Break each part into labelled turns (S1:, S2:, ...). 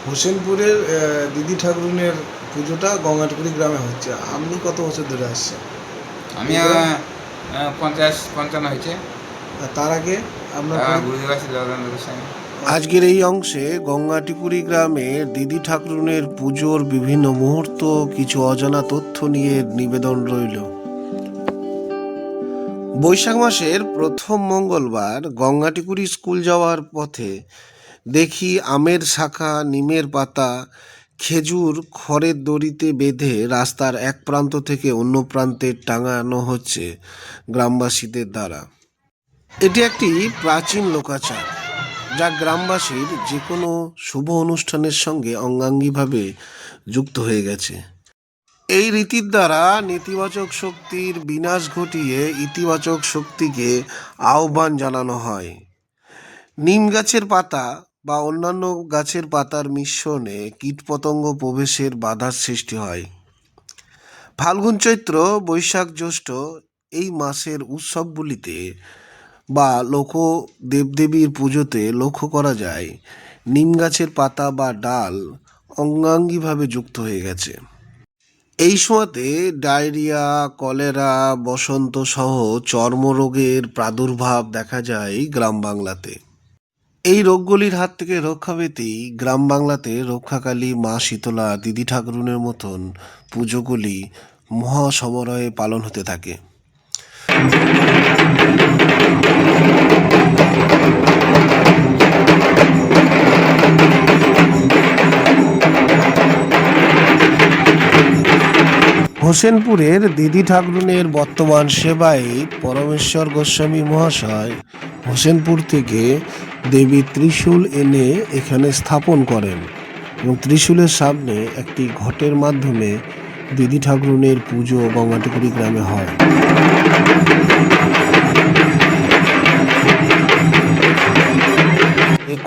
S1: হোসেনপুরের দিদি ঠাকুরুনের পুজোটা গঙ্গাটুকুরি গ্রামে হচ্ছে। আপনি কত বছর ধরে আসছেন?
S2: আমি 50-55 হয়েছে।
S1: তার আগে আপনার
S2: গুরুদেব আছে জগদানন্দ গোস্বামী।
S3: আজকের এই অংশে গঙ্গাটিকুরি গ্রামের দিদি ঠাকুরুনের পুজোর বিভিন্ন মুহূর্ত, কিছু অজানা তথ্য নিয়ে নিবেদন রইল। বৈশাখ মাসের প্রথম মঙ্গলবার গঙ্গাটিকুরি স্কুল যাওয়ার পথে দেখি আমের শাখা, নিমের পাতা, খেজুর খড়ের দড়িতে বেঁধে রাস্তার এক প্রান্ত থেকে অন্য প্রান্তে টাঙানো হচ্ছে গ্রামবাসীদের দ্বারা। এটি একটি প্রাচীন লোকাচার, যা গ্রামবাসীর যে কোনো শুভ অনুষ্ঠানের সঙ্গে অঙ্গাঙ্গিভাবে যুক্ত হয়ে গেছে। এই রীতির দ্বারা নেতিবাচক শক্তির বিনাশ ঘটিয়ে ইতিবাচক শক্তিকে আহ্বান জানানো হয়। নিম গাছের পাতা বা অন্যান্য গাছের পাতার মিশ্রণে কীটপতঙ্গ প্রবেশের বাধার সৃষ্টি হয়। ফাল্গুন, চৈত্র, বৈশাখ, জ্যৈষ্ঠ এই মাসের উৎসবগুলিতে বা লোক দেবদেবীর পুজোতে লক্ষ্য করা যায় নিম গাছের পাতা বা ডাল অঙ্গাঙ্গিভাবে যুক্ত হয়ে গেছে। এই সময়তে ডায়রিয়া, কলেরা, বসন্ত সহ চর্মরোগের প্রাদুর্ভাব দেখা যায় গ্রাম বাংলাতে। এই রোগগুলির হাত থেকে রক্ষা পেতেই গ্রাম বাংলাতে রক্ষাকালী, মা শীতলা, দিদি ঠাকুরুনের মতন পুজোগুলি মহাসমারোহে পালন হতে থাকে। হোসেনপুরের দিদি ঠাকুরুনের বর্তমান সেবায়িত পরমেশ্বর গোস্বামী মহাশয় হোসেনপুর থেকে দেবীর ত্রিশূল এনে এখানে স্থাপন করেন এবং ত্রিশূলের সামনে একটি ঘটের মাধ্যমে দিদি ঠাকুরুনের পুজো গঙ্গাটিকুরি গ্রামে হয়।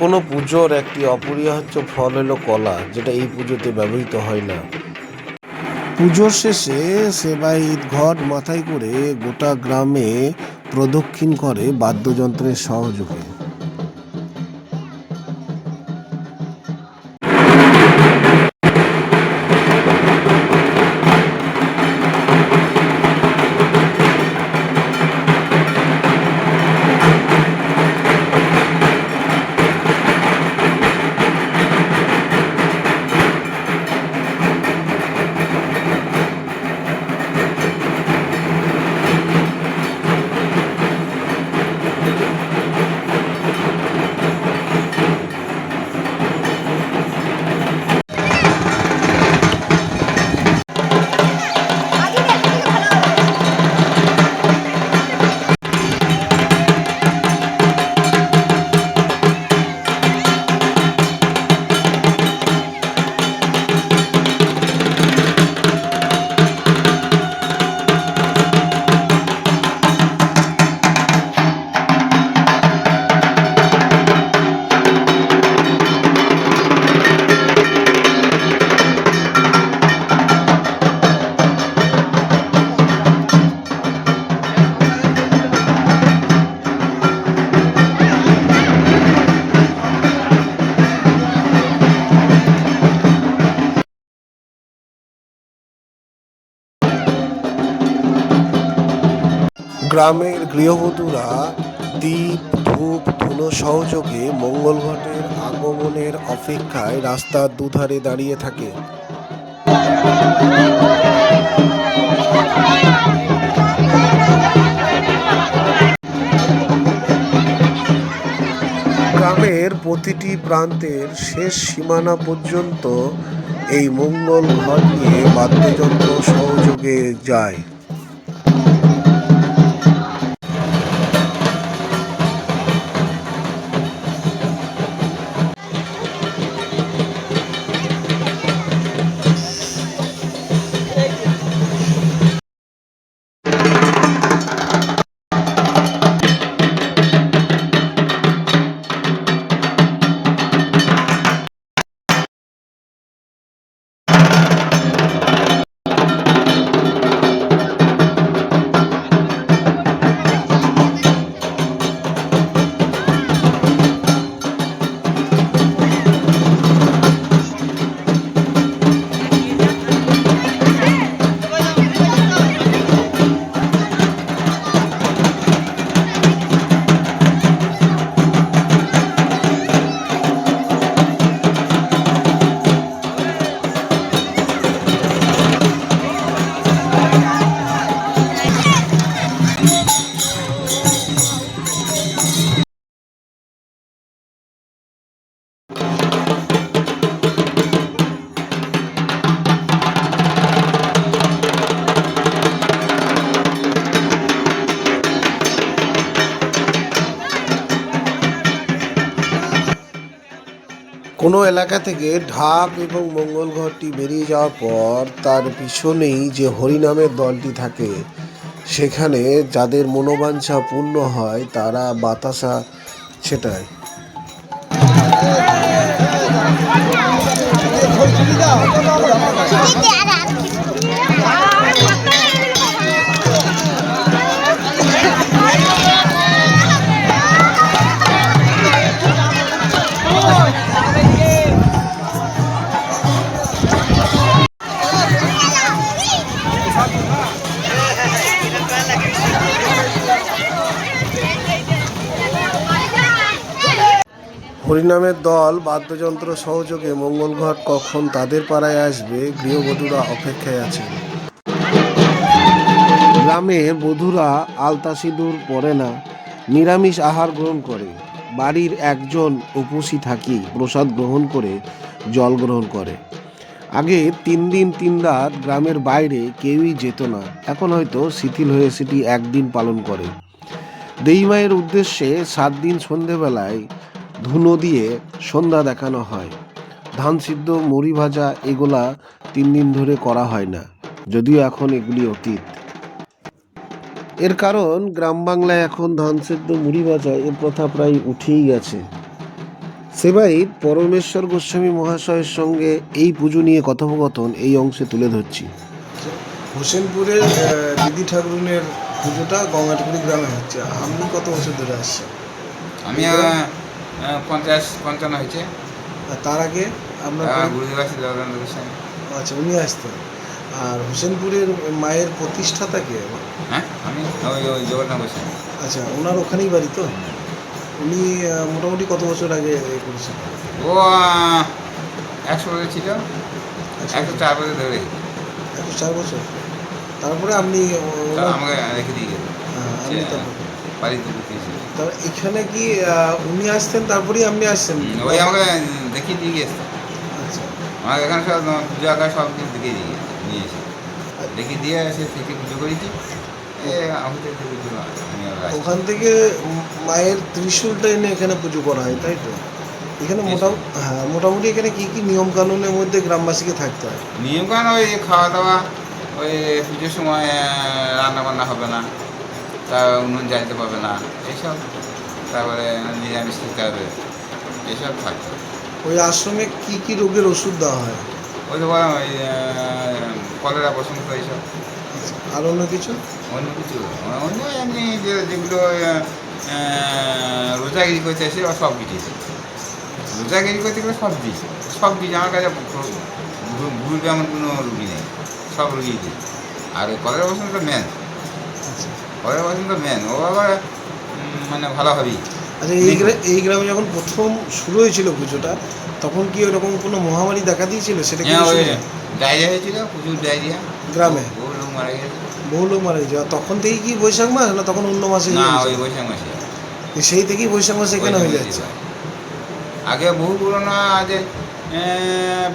S3: কোনো পুজোর একটি অপরিহার্য ফল হলো কলা, যেটা এই পুজোতে ব্যবহৃত হয় না। পুজোর শেষে সেবায়িত ঘট মাথায় করে গোটা গ্রামে প্রদক্ষিণ করে বাদ্যযন্ত্রের সহযোগে। গ্রামের গৃহবধূরা দীপ, ধূপ, ধুনো সহযোগে মঙ্গল ঘটের আগমনের অপেক্ষায় রাস্তার দুধারে দাঁড়িয়ে থাকে। গ্রামের প্রতিটি প্রান্তের শেষ সীমানা পর্যন্ত এই মঙ্গল ঘট নিয়ে বাদ্যযন্ত্র সহযোগে যায়। কোনো এলাকা থেকে ঢাক এবং মঙ্গল ঘরটি বেরিয়ে যাওয়ার পর তার পিছনেই যে হরিনামের দলটি থাকে, সেখানে যাদের মনোবাঞ্ছা পূর্ণ হয় তারা বাতাসা ছেটায়। হরিনামের দল বাদ্যযন্ত্র সহযোগে মঙ্গলঘট কখন তাদের পাড়ায় আসবে, গৃহবধূরা অপেক্ষায় আছেন। গ্রামে বধূরা আলতা সিঁদুর পরে না, নিরামিষ আহার গ্রহণ করে। বাড়ির একজন উপসী থাকি প্রসাদ গ্রহণ করে জল গ্রহণ করে। আগে 3 দিন 3 রাত গ্রামের বাইরে কেউই যেত না, এখন হয়তো শিথিল হয়ে সেটি একদিন পালন করে। দেইমায়ের উদ্দেশ্যে 7 দিন সন্ধেবেলায় ধুনো দিয়ে সন্ধ্যা দেখানো হয়। ধান সিদ্ধ, মুড়ি ভাজা এগুলা 3 দিন ধরে করা হয় না, যদিও এখন এগুলি অতীত। এর কারণ গ্রাম বাংলায় এখন ধান সিদ্ধ, মুড়ি ভাজা এর প্রথা প্রায় উঠেই গেছে। সেবাই পরমেশ্বর গোস্বামী মহাশয়ের সঙ্গে এই পুজো নিয়ে কথোপকথন এই অংশে তুলে ধরছি।
S1: হোসেনপুরের দিদি ঠাকুরনের পুজোটা গঙ্গাটুকুরি গ্রামে হচ্ছে। আপনি কত বছর ধরে আসছেন?
S2: আমি 50-55 হয়েছে।
S1: আর তার আগে আপনার
S2: গুরুদেব আছে জগন্নাথ গোস্বামী।
S1: আচ্ছা, উনি আসতেন। আর হোসেনপুরের মায়ের প্রতিষ্ঠাতা কে?
S2: হ্যাঁ, আমি ওই জগন্নাথ গোস্বামী।
S1: আচ্ছা, ওনার ওখানেই বাড়ি তো? উনি মোটামুটি কত বছর আগে করেছেন?
S2: ও 100 বছর ছিল, 104 বছর ধরে
S1: 104 বছর। তারপরে আপনি
S2: আমাকে রেখে দিয়ে গেল
S1: আপনি তারপর
S2: বাড়িতে ঢুকিয়েছিল।
S1: তারপর এখানে কি উনি আসতেন তারপরেই আপনি আসছেন?
S2: ওই আমাকে দেখিয়ে দিয়ে গেছে।
S1: আচ্ছা,
S2: আমাকে এখানে সব পুজো আঁকা সব কিছু দেখিয়ে দিয়ে গেছে, নিয়ে এসে দেখিয়ে দিয়ে এসে থেকে পুজো করেছি।
S1: ওখান থেকে মায়ের ত্রিশূলটা এনে এখানে পুজো করা হয়, তাই তো? এখানে মোটামুটি এখানে কি কি নিয়ম কানুনের মধ্যে গ্রামবাসীকে থাকতে হয়?
S2: নিয়ম কানুন ওই খাওয়া দাওয়া, ওই পুজোর সময় রান্না বান্না হবে না, তা উনুন জ্বালতে পারবে না, এইসব। তারপরে নিরামিষ খেতে হবে, এইসব থাকতে হবে।
S1: ওই আশ্রমে কি কি রোগের ওষুধ দেওয়া হয়?
S2: ওই তো ওই কলেরা, বসন্ত, এইসব।
S1: আচ্ছা, আর অন্য কিছু?
S2: অন্য কিছু অন্য এমনি যেগুলো রোজাগিরি করতে আসে সব দিয়েছে। রোজাগিরি করতে গেলে সব দিয়েছে, সব দিয়েছে। আমার কাছে ভুলবে এমন কোনো রুগী নেই, সব রুগী দিয়েছে। আর ওই কলেরা বসন্ত মেন, কলেরা বসন্ত মেন, ও আবার মানে ভালোভাবেই।
S1: আচ্ছা, এই গ্রামে যখন প্রথম শুরু হয়েছিল পুজোটা, তখন কি ওরকম কোনো মহামারী দেখা দিয়েছিল? সেটা কি?
S2: ওই ডায়রিয়া হয়েছিল, প্রচুর ডায়রিয়া
S1: গ্রামে
S2: বহু লোক মারা গেছে।
S1: বহু লোক মারা গেছে। তখন থেকেই কি বৈশাখ মাস, না তখন অন্য মাসে?
S2: না, ওই বৈশাখ মাসে।
S1: সেই থেকেই বৈশাখ মাসে এখানে হয়ে যাচ্ছে।
S2: আগে বহু পুরোনো, আজ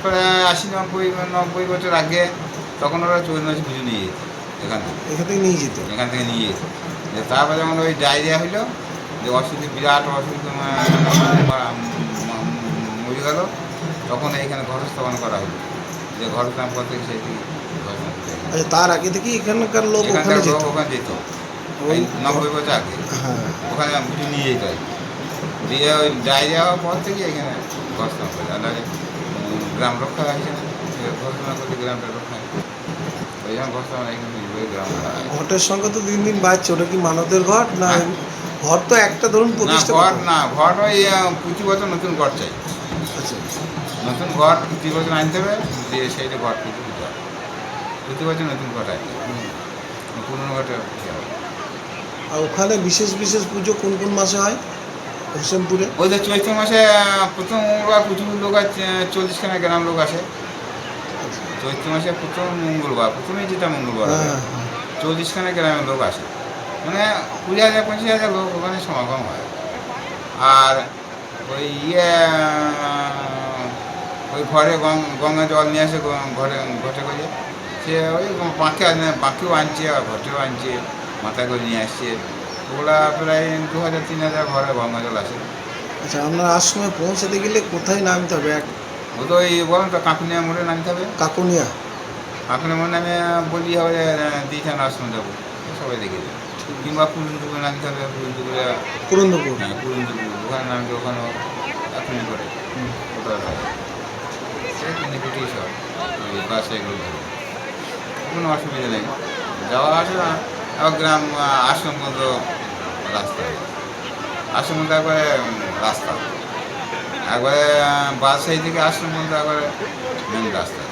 S2: প্রায় 80-90 বছর আগে, তখন ওরা 24 মাসে পুজো নিয়ে যেত এখান থেকে
S1: নিয়ে যেত।
S2: এখান থেকে নিয়ে যেত। তারপর যখন ওই ডায়রিয়া হইলো, যে অসুবিধা, বিরাট অসুবিধা মরে গেল, তখন এইখানে ঘর স্থাপন করা হলো। যে ঘর স্থাপন করতে সেই থেকে
S1: আচ্ছা, তার আগে থেকেই এখানকার লোক
S2: এখানকার
S1: ওখানে যেত?
S2: ওখানে যেত
S1: ওই
S2: 90 বছর আগে।
S1: হ্যাঁ,
S2: ওখানে পুজো নিয়ে যেত আর কি। দিয়ে ওই ডায়রিয়া হওয়ার পর থেকে এখানে ঘর স্থাপন করে। আর গ্রাম রক্ষা হয়েছে না, ঘোষণা করতে গ্রামটা রক্ষা হয়, ওই জন্য ঘর স্থাপন এখানে গ্রাম রক্ষা হয়।
S1: ঘটের সংখ্যা তো দিন দিন বাড়ছে। ওটা কি মানতের ঘট না? ঘর তো একটা ধরুন
S2: না,
S1: প্রতিষ্ঠা
S2: ঘর না, ঘর ওই প্রতি বছর নতুন ঘর চাই।
S1: আচ্ছা,
S2: নতুন ঘর প্রতি বছর আনতে হবে, দিয়ে সেইটা ঘর প্রতি বছর নতুন ঘর আছে, পুরনো ঘরটা।
S1: আর ওখানে বিশেষ বিশেষ পুজো কোন কোন মাসে হয় হোসেনপুরে?
S2: ওই যে চৈত্র মাসে প্রথম ওরা প্রচুর লোক আছে, 40খানা গ্রাম লোক আসে চৈত্র মাসে প্রথম মঙ্গলবার, প্রথমেই যেটা মঙ্গলবার, 40খানা গ্রামের লোক আসে, মানে 20,000-25,000 লোক ওখানে সমাগম হয়। আর ওই ওই ঘরে গঙ্গা জল নিয়ে আসে, ঘটে করে সে ওই বাঁকেও আনছে, আর ঘটেও আনছে, মাথা করে নিয়ে আসছে। ওগুলা প্রায় 2,000-3,000 ঘরে গঙ্গা জল আসে।
S1: আচ্ছা, আপনার আশ্রমে পৌঁছাতে গেলে কোথায় নামতে হবে?
S2: ও তো এই বলেন তো কাকুনিয়া মোড়ে নামতে হবে।
S1: কাকুনিয়া?
S2: কাকুনিয়া মোড়ে নামে বললি হবে দিঘান আশ্রম যাবো, সবাই দেখে যাবে। কিংবা পুরন্দুপুরে নামতে হবে, পুরন্দুপুরে
S1: পুরন্দপুর?
S2: হ্যাঁ পুরন্দুপুর, ওখানে নামতে ওখানেও এখনই করে কোথাও হয় সে কিনে কুটিয়ে সব ওই বাসে এগুলো ধরে কোনো অসুবিধা নেই, যাওয়া আসা। আর গ্রাম আশ্রম পর্যন্ত রাস্তা, আশ্রম পর্যন্ত একবারে রাস্তা, একবারে বাসাই থেকে আশ্রম পর্যন্ত একবারে মেন রাস্তা।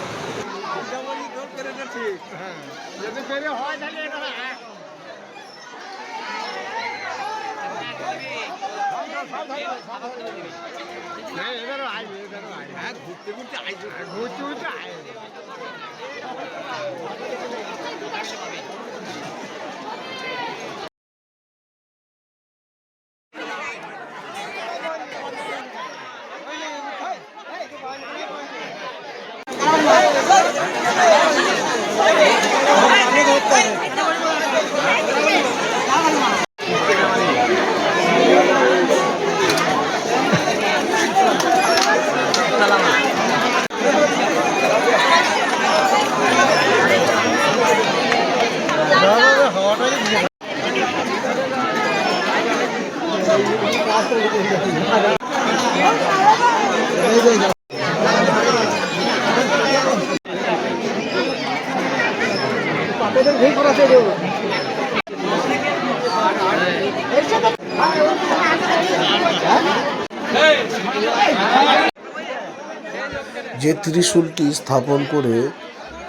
S3: যে ত্রিশূলটি স্থাপন করে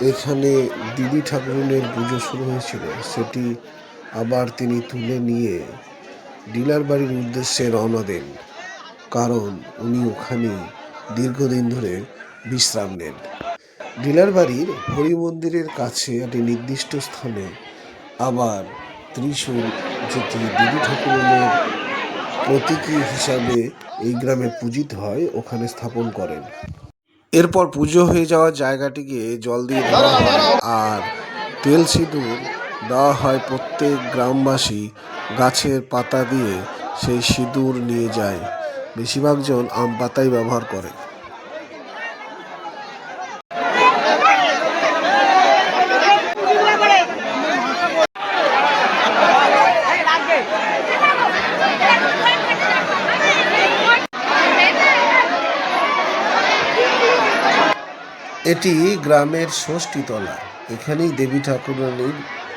S3: এখানে দিদি ঠাকুরনের পুজো শুরু হয়েছিল, সেটি আবার তিনি তুলে নিয়ে ডিলার বাড়ির উদ্দেশ্যে রওনা দেন, কারণ উনি ওখানে দীর্ঘদিন ধরে বিশ্রাম নেন। ডিলার বাড়ির হরি মন্দিরের কাছে একটি নির্দিষ্ট স্থানে আবার ত্রিশূল, যেটি দিদি ঠাকুরনের প্রতীকী হিসাবে এই গ্রামে পূজিত হয়, ওখানে স্থাপন করেন। এরপর পুজো হয়ে যাওয়ার জায়গাটিকে জল দিয়ে দেওয়া হয় আর তেল সিঁদুর দেওয়া হয়। প্রত্যেক গ্রামবাসী গাছের পাতা দিয়ে সেই সিঁদুর নিয়ে যায়। বেশিরভাগ জন আম পাতাই ব্যবহার করে। এটি গ্রামের ষষ্ঠীতলা, এখানেই দেবী ঠাকুরানীর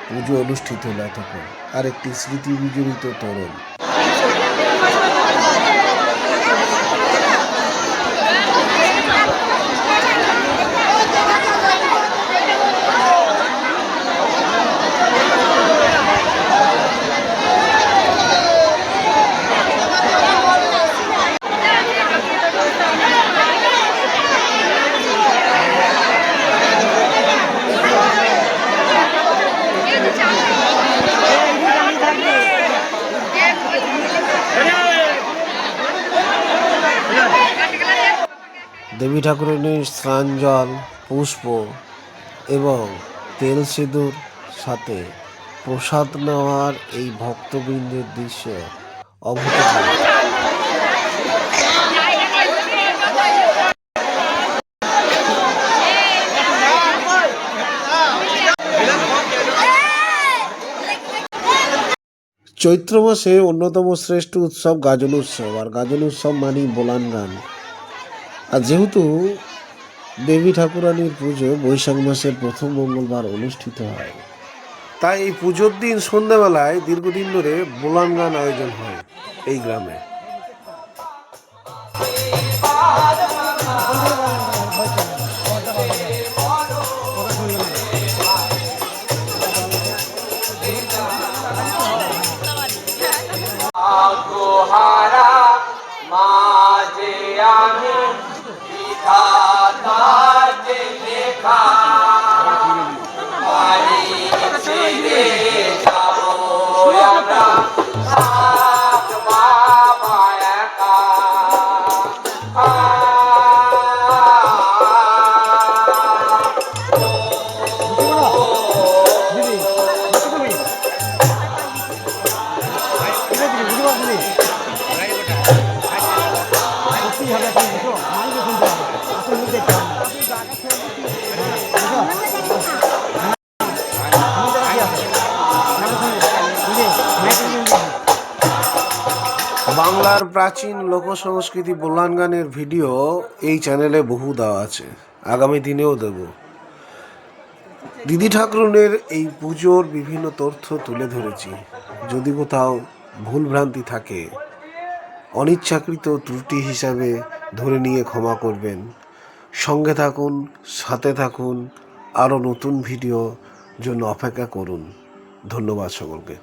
S3: পুজো অনুষ্ঠিত হলো তখন। আর একটি স্মৃতি বিজড়িত তোরণ। দেবী ঠাকুরানীর স্নান জল, পুষ্প এবং তেল সিঁদুর সাথে প্রসাদ নেওয়ার এই ভক্তবৃন্দের দৃশ্য অভূতপূর্ব। চৈত্র মাসে অন্যতম শ্রেষ্ঠ উৎসব গাজন উৎসব। আর গাজন উৎসব মানেই বোলান গান। আর যেহেতু দেবী ঠাকুরানীর পুজো বৈশাখ মাসের প্রথম মঙ্গলবার অনুষ্ঠিত হয়, তাই এই পুজোর দিন সন্ধ্যাবেলায় দীর্ঘদিন ধরে বোলান গান আয়োজন হয় এই গ্রামে।
S4: আত্মহারা মাঝে আমি বিধাতার যে লেখা বাড়ি ছেড়ে যাবো আমরা সাত বাবা একা।
S3: বাংলার প্রাচীন লোকসংস্কৃতি বলান গানের ভিডিও এই চ্যানেলে বহু দেওয়া আছে, আগামী দিনেও দেব। দিদি ঠাকুরনের এই পুজোর বিভিন্ন তথ্য তুলে ধরেছি। যদি কোথাও ভুলভ্রান্তি থাকে অনিচ্ছাকৃত ত্রুটি হিসাবে ধরে নিয়ে ক্ষমা করবেন। সঙ্গে থাকুন, সাথে থাকুন, আরও নতুন ভিডিও জন্য অপেক্ষা করুন। ধন্যবাদ সকলকে।